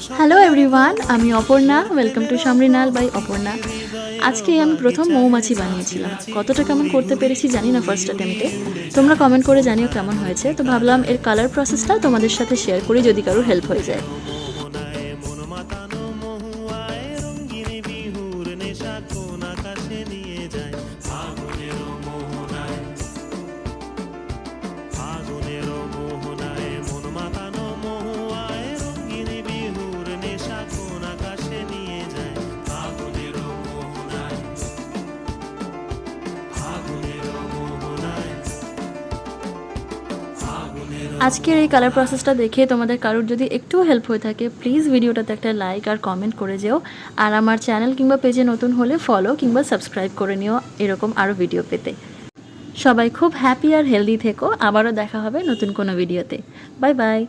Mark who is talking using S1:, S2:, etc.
S1: Hello everyone, আমি Aparna. Welcome to সমরিনাল by Aparna. আজকে আমি প্রথম মৌমাছি বানিয়েছিলাম। কতটা কেমন করতে পেরেছি জানি না ফার্স্ট অ্যাটেম্পটে। তোমরা কমেন্ট করে জানিও কেমন হয়েছে। তো ভাবলাম এর কালার প্রসেসটা তোমাদের সাথে শেয়ার করি, যদি কারোর হেল্প হয়ে যায়। আজকের এই কালার প্রসেসটা দেখে তোমাদের কারোর যদি একটুও হেল্প হয়ে থাকে, প্লিজ ভিডিওটাতে একটা লাইক আর কমেন্ট করে যেও। আর আমার চ্যানেল কিংবা পেজে নতুন হলে ফলো কিংবা সাবস্ক্রাইব করে নিও এরকম আরও ভিডিও পেতে। সবাই খুব হ্যাপি আর হেলদি থেকো। আবারও দেখা হবে নতুন কোনো ভিডিওতে। Bye bye.